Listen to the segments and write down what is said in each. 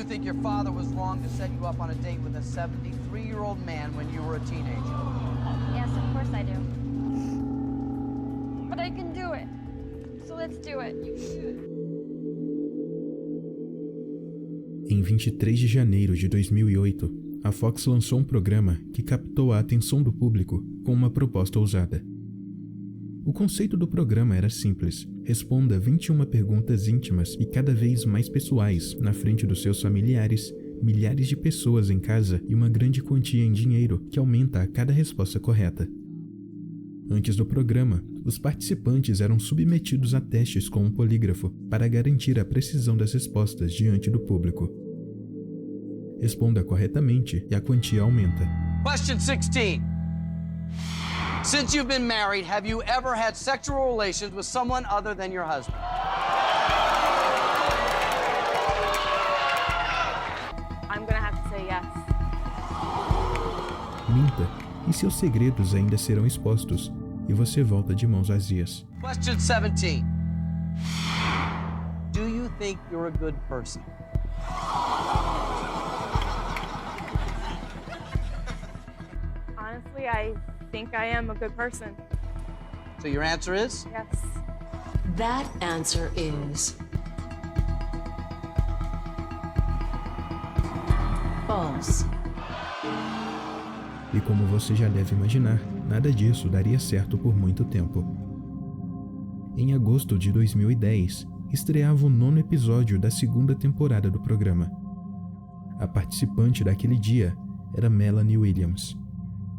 think your father was wrong to set you up on a date with a 73-year-old man when you were a teenager? Yes, of course I do. But I can do it. So let's do it. Em 23 de janeiro de 2008, a Fox lançou um programa que captou a atenção do público com uma proposta ousada. O conceito do programa era simples: responda 21 perguntas íntimas e cada vez mais pessoais na frente dos seus familiares, milhares de pessoas em casa e uma grande quantia em dinheiro que aumenta a cada resposta correta. Antes do programa, os participantes eram submetidos a testes com um polígrafo para garantir a precisão das respostas diante do público. Responda corretamente e a quantia aumenta. Question 16. Since you've been married, have you ever had sexual relations with someone other than your husband? I'm gonna have to say yes. Minta, e seus segredos ainda serão expostos, e você volta de mãos vazias. Question 17. Do you think you're a good person? Honestly, I think I am a good person. So your answer is? Yes. That answer is false. E como você já deve imaginar, nada disso daria certo por muito tempo. Em agosto de 2010, estreava o 9º episódio da 2ª temporada do programa. A participante daquele dia era Melanie Williams,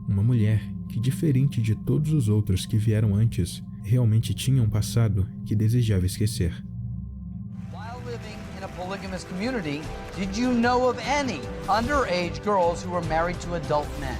uma mulher que, diferente de todos os outros que vieram antes, realmente tinha um passado que desejava esquecer. While living in a polygamous community, did you know of any underage girls who were married to adult men?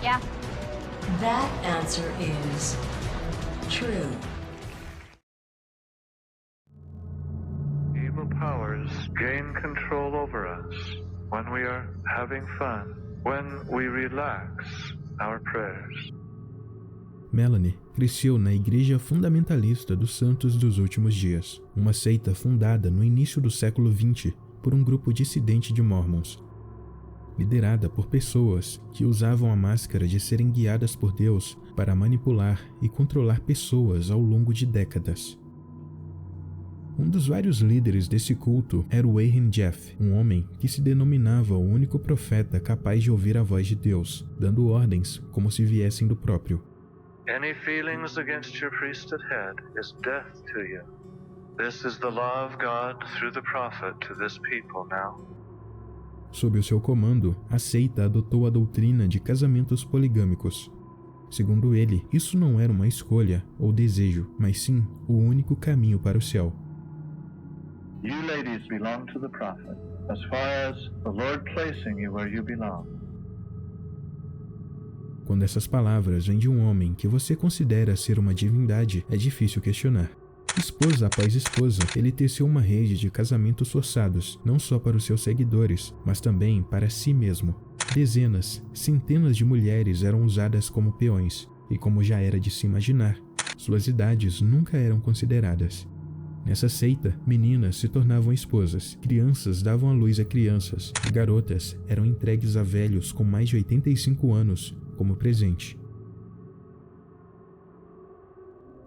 Yeah. That answer is true. Evil powers gain control over us when we are having fun, when we relax our prayers. Melanie cresceu na Igreja Fundamentalista dos Santos dos Últimos Dias, uma seita fundada no início do século XX por um grupo dissidente de Mormons, liderada por pessoas que usavam a máscara de serem guiadas por Deus para manipular e controlar pessoas ao longo de décadas. Um dos vários líderes desse culto era o Warren Jeff, um homem que se denominava o único profeta capaz de ouvir a voz de Deus, dando ordens como se viessem do próprio. Any feelings against your priesthood head is death to you. This is the law of God through the prophet to this people now. Sob o seu comando, a seita adotou a doutrina de casamentos poligâmicos. Segundo ele, isso não era uma escolha ou desejo, mas sim o único caminho para o céu. You ladies belong to the prophet, as far as the Lord placing you where you belong. Quando essas palavras vêm de um homem que você considera ser uma divindade, é difícil questionar. Esposa após esposa, ele teceu uma rede de casamentos forçados, não só para os seus seguidores, mas também para si mesmo. Dezenas, centenas de mulheres eram usadas como peões, e como já era de se imaginar, suas idades nunca eram consideradas. Nessa seita, meninas se tornavam esposas, crianças davam à luz a crianças, e garotas eram entregues a velhos com mais de 85 anos como presente.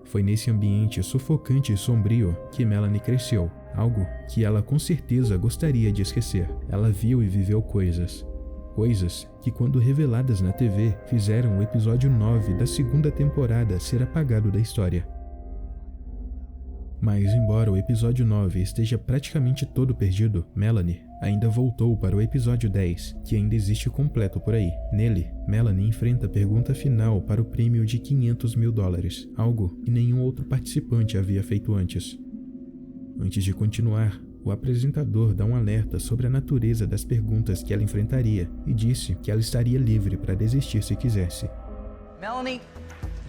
Foi nesse ambiente sufocante e sombrio que Melanie cresceu, algo que ela com certeza gostaria de esquecer. Ela viu e viveu coisas que, quando reveladas na TV, fizeram o episódio 9 da 2ª temporada ser apagado da história. Mas, embora o episódio 9 esteja praticamente todo perdido, Melanie ainda voltou para o episódio 10, que ainda existe completo por aí. Nele, Melanie enfrenta a pergunta final para o prêmio de $500 mil, algo que nenhum outro participante havia feito antes. Antes de continuar, o apresentador dá um alerta sobre a natureza das perguntas que ela enfrentaria e disse que ela estaria livre para desistir se quisesse. Melanie,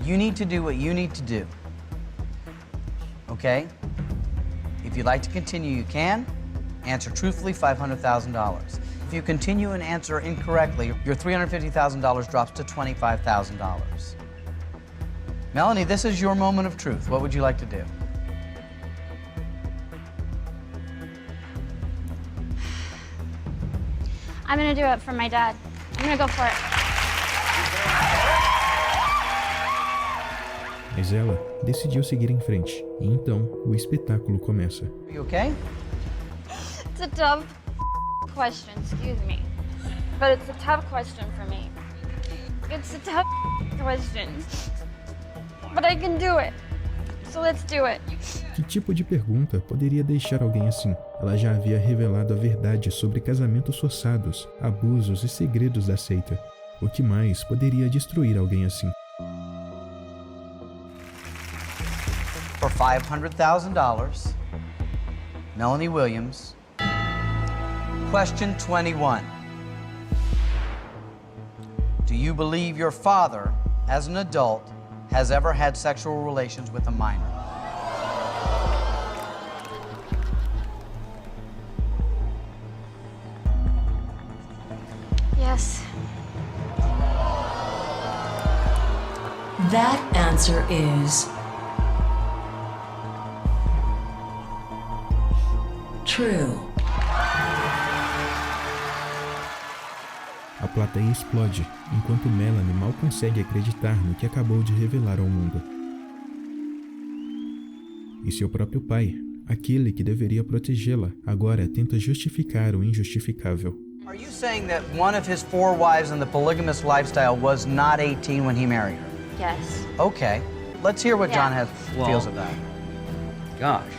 you need to do what you need to do. Okay? If you'd like to continue, you can. Answer truthfully, $500,000. If you continue and answer incorrectly, your $350,000 drops to $25,000. Melanie, this is your moment of truth. What would you like to do? I'm gonna do it for my dad. I'm gonna go for it. Mas ela decidiu seguir em frente, e então o espetáculo começa. Are you okay? It's a tough question, excuse me. But it's a tough question for me. It's a tough question. But I can do it. So let's do it. Que tipo de pergunta poderia deixar alguém assim? Ela já havia revelado a verdade sobre casamentos forçados, abusos e segredos da seita. O que mais poderia destruir alguém assim? For $500,000, Melanie Williams. Question 21. Do you believe your father, as an adult, has ever had sexual relations with a minor? Yes. That answer is true. A plateia explode, enquanto Melanie mal consegue acreditar no que acabou de revelar ao mundo. E seu próprio pai, aquele que deveria protegê-la, agora tenta justificar o injustificável. Are you saying that one of his 4 wives in the polygamous lifestyle was not 18 when he married her? Yes. Okay. Let's hear what John Yeah. feels of that. Gosh,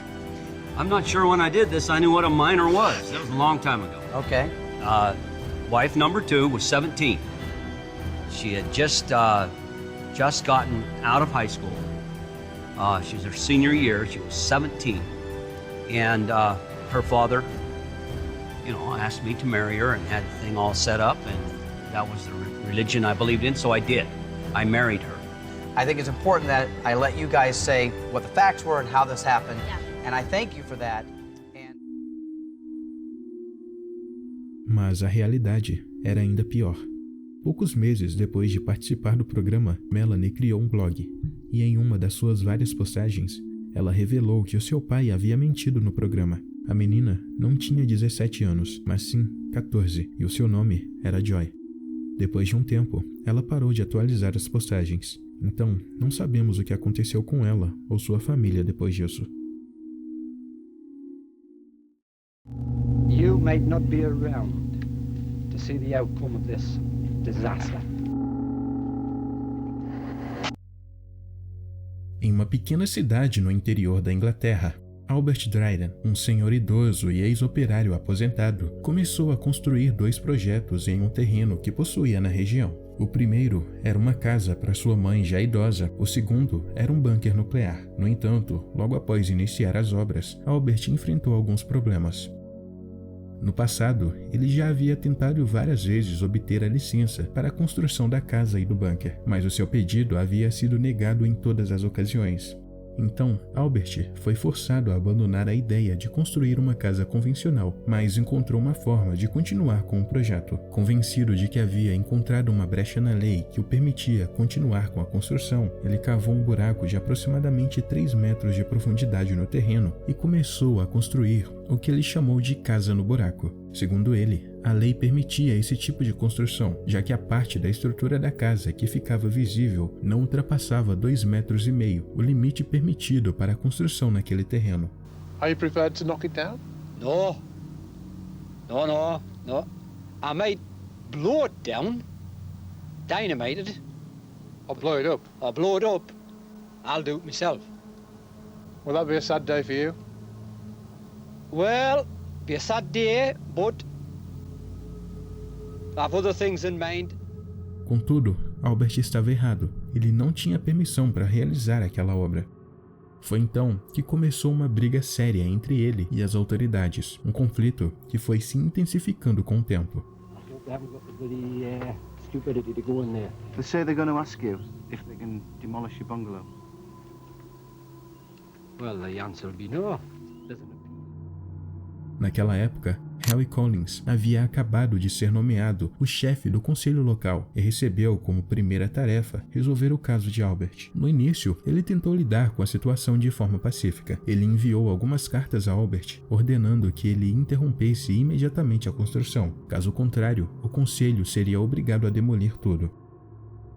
I'm not sure when I did this I knew what a minor was. That was a long time ago. Okay. Wife number 2 was 17. She had just gotten out of high school. She was her senior year. She was 17, and her father, asked me to marry her and had the thing all set up, and that was the religion I believed in. So I did. I married her. I think it's important that I let you guys say what the facts were and how this happened. Yeah. And I thank you for that. Mas a realidade era ainda pior. Poucos meses depois de participar do programa, Melanie criou um blog, e em uma das suas várias postagens, ela revelou que o seu pai havia mentido no programa. A menina não tinha 17 anos, mas sim 14, e o seu nome era Joy. Depois de um tempo, ela parou de atualizar as postagens, então não sabemos o que aconteceu com ela ou sua família depois disso. You might not be around to see the outcome of this disaster. Em uma pequena cidade no interior da Inglaterra, Albert Dryden, um senhor idoso e ex-operário aposentado, começou a construir 2 projetos em um terreno que possuía na região. O primeiro era uma casa para sua mãe já idosa, o segundo era um bunker nuclear. No entanto, logo após iniciar as obras, Albert enfrentou alguns problemas. No passado, ele já havia tentado várias vezes obter a licença para a construção da casa e do bunker, mas o seu pedido havia sido negado em todas as ocasiões. Então, Albert foi forçado a abandonar a ideia de construir uma casa convencional, mas encontrou uma forma de continuar com o projeto. Convencido de que havia encontrado uma brecha na lei que o permitia continuar com a construção, ele cavou um buraco de aproximadamente 3 metros de profundidade no terreno e começou a construir o que ele chamou de casa no buraco. Segundo ele, a lei permitia esse tipo de construção, já que a parte da estrutura da casa que ficava visível não ultrapassava 2,5 metros, o limite permitido para a construção naquele terreno. Are you prepared to knock it down? No. I might blow it down, dynamite it, Or blow it up? or blow it up. I'll do it myself. Will that be a sad day for you? Well, be a sad day, but I've other things in mind. Contudo, Albert estava errado. Ele não tinha permissão para realizar aquela obra. Foi então que começou uma briga séria entre ele e as autoridades, um conflito que foi se intensificando com o tempo. I hope they haven't got the bloody stupidity to go in there. They say they're going to ask you if they can demolish your bungalow. Well, the answer will be no. Listen. Naquela época, Harry Collins havia acabado de ser nomeado o chefe do conselho local e recebeu como primeira tarefa resolver o caso de Albert. No início, ele tentou lidar com a situação de forma pacífica. Ele enviou algumas cartas a Albert, ordenando que ele interrompesse imediatamente a construção. Caso contrário, o conselho seria obrigado a demolir tudo.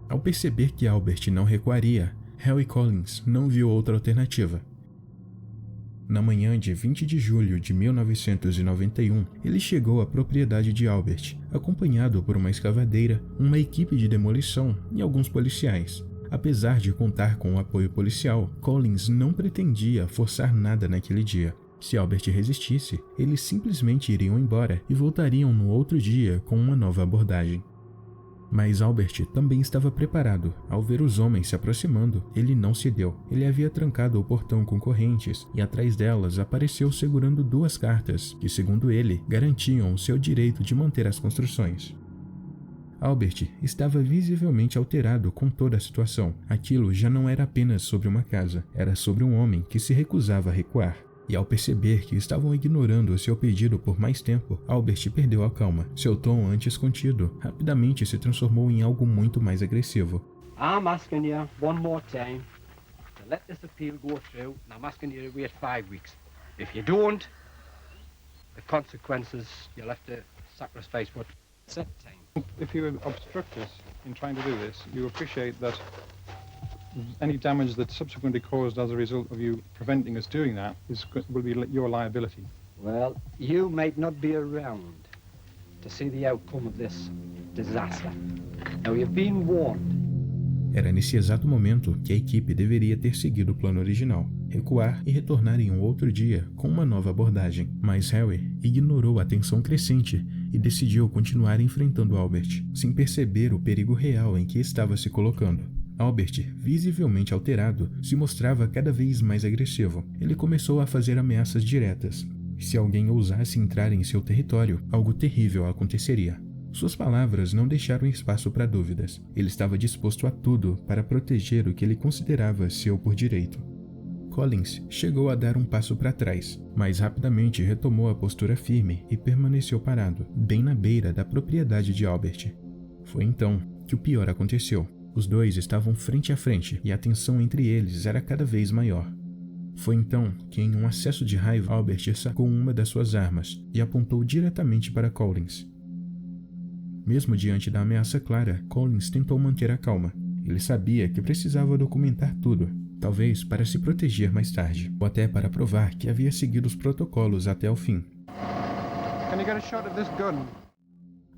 Ao perceber que Albert não recuaria, Harry Collins não viu outra alternativa. Na manhã de 20 de julho de 1991, ele chegou à propriedade de Albert, acompanhado por uma escavadeira, uma equipe de demolição e alguns policiais. Apesar de contar com o apoio policial, Collins não pretendia forçar nada naquele dia. Se Albert resistisse, eles simplesmente iriam embora e voltariam no outro dia com uma nova abordagem. Mas Albert também estava preparado. Ao ver os homens se aproximando, ele não cedeu. Ele havia trancado o portão com correntes e atrás delas apareceu segurando 2 cartas que, segundo ele, garantiam o seu direito de manter as construções. Albert estava visivelmente alterado com toda a situação. Aquilo já não era apenas sobre uma casa, era sobre um homem que se recusava a recuar. E ao perceber que estavam ignorando o seu pedido por mais tempo, Albert perdeu a calma. Seu tom antes contido rapidamente se transformou em algo muito mais agressivo. I'm asking you one more time to let this appeal go through, and I'm asking you to wait 5 weeks. If you don't, the consequences, you'll have to sacrifice what set time. If you obstruct us in trying to do this, you appreciate that any damage that's subsequently caused as a result of you preventing us doing that will be your liability. Well, you might not be around to see the outcome of this disaster. Now, you've been warned. Era nesse exato momento que a equipe deveria ter seguido o plano original, recuar e retornar em um outro dia com uma nova abordagem. Mas Harry ignorou a tensão crescente e decidiu continuar enfrentando Albert, sem perceber o perigo real em que estava se colocando. Albert, visivelmente alterado, se mostrava cada vez mais agressivo. Ele começou a fazer ameaças diretas. Se alguém ousasse entrar em seu território, algo terrível aconteceria. Suas palavras não deixaram espaço para dúvidas. Ele estava disposto a tudo para proteger o que ele considerava seu por direito. Collins chegou a dar um passo para trás, mas rapidamente retomou a postura firme e permaneceu parado, bem na beira da propriedade de Albert. Foi então que o pior aconteceu. Os dois estavam frente a frente e a tensão entre eles era cada vez maior. Foi então que, em um acesso de raiva, Albert sacou uma das suas armas e apontou diretamente para Collins. Mesmo diante da ameaça clara, Collins tentou manter a calma. Ele sabia que precisava documentar tudo, talvez para se proteger mais tarde, ou até para provar que havia seguido os protocolos até o fim. Can you get a shot of this gun?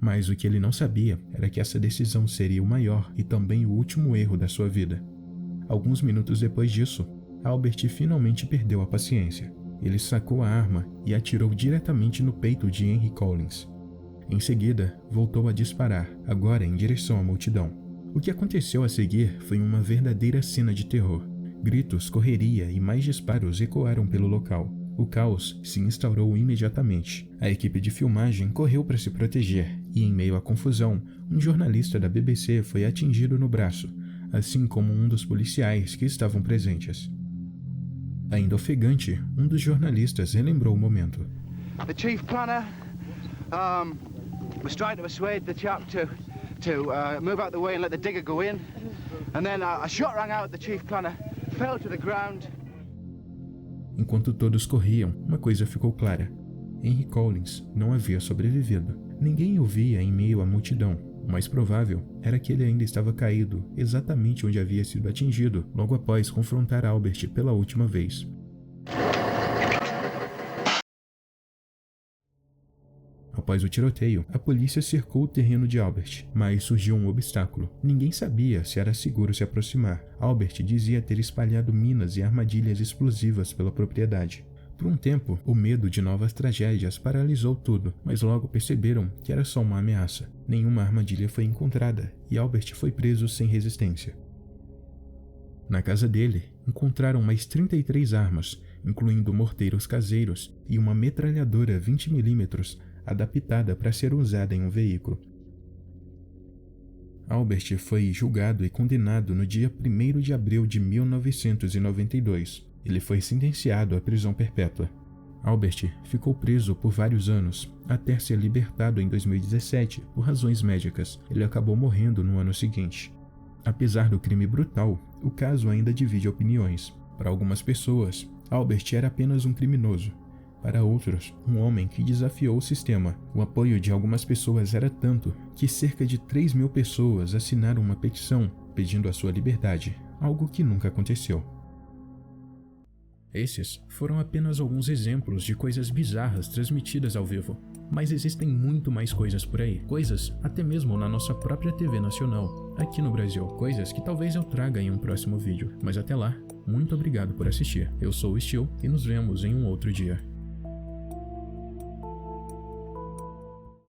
Mas o que ele não sabia era que essa decisão seria o maior e também o último erro da sua vida. Alguns minutos depois disso, Albert finalmente perdeu a paciência. Ele sacou a arma e atirou diretamente no peito de Henry Collins. Em seguida, voltou a disparar, agora em direção à multidão. O que aconteceu a seguir foi uma verdadeira cena de terror. Gritos, correria e mais disparos ecoaram pelo local. O caos se instaurou imediatamente. A equipe de filmagem correu para se proteger e, em meio à confusão, um jornalista da BBC foi atingido no braço, assim como um dos policiais que estavam presentes. Ainda ofegante, um dos jornalistas relembrou o momento. The chief planner was trying to persuade the chap to move out the way and let the digger go in, and then a shot rang out at the chief planner, fell to the ground. Enquanto todos corriam, uma coisa ficou clara. Henry Collins não havia sobrevivido. Ninguém o via em meio à multidão. O mais provável era que ele ainda estava caído, exatamente onde havia sido atingido, logo após confrontar Albert pela última vez. Após o tiroteio, a polícia cercou o terreno de Albert, mas surgiu um obstáculo. Ninguém sabia se era seguro se aproximar. Albert dizia ter espalhado minas e armadilhas explosivas pela propriedade. Por um tempo, o medo de novas tragédias paralisou tudo, mas logo perceberam que era só uma ameaça. Nenhuma armadilha foi encontrada e Albert foi preso sem resistência. Na casa dele, encontraram mais 33 armas, incluindo morteiros caseiros e uma metralhadora 20mm adaptada para ser usada em um veículo. Albert foi julgado e condenado no dia 1º de abril de 1992. Ele foi sentenciado à prisão perpétua. Albert ficou preso por vários anos, até ser libertado em 2017 por razões médicas. Ele acabou morrendo no ano seguinte. Apesar do crime brutal, o caso ainda divide opiniões. Para algumas pessoas, Albert era apenas um criminoso. Para outros, um homem que desafiou o sistema. O apoio de algumas pessoas era tanto que cerca de 3.000 pessoas assinaram uma petição pedindo a sua liberdade, algo que nunca aconteceu. Esses foram apenas alguns exemplos de coisas bizarras transmitidas ao vivo, mas existem muito mais coisas por aí, coisas até mesmo na nossa própria TV nacional, aqui no Brasil, coisas que talvez eu traga em um próximo vídeo, mas até lá, muito obrigado por assistir. Eu sou o Steel e nos vemos em um outro dia.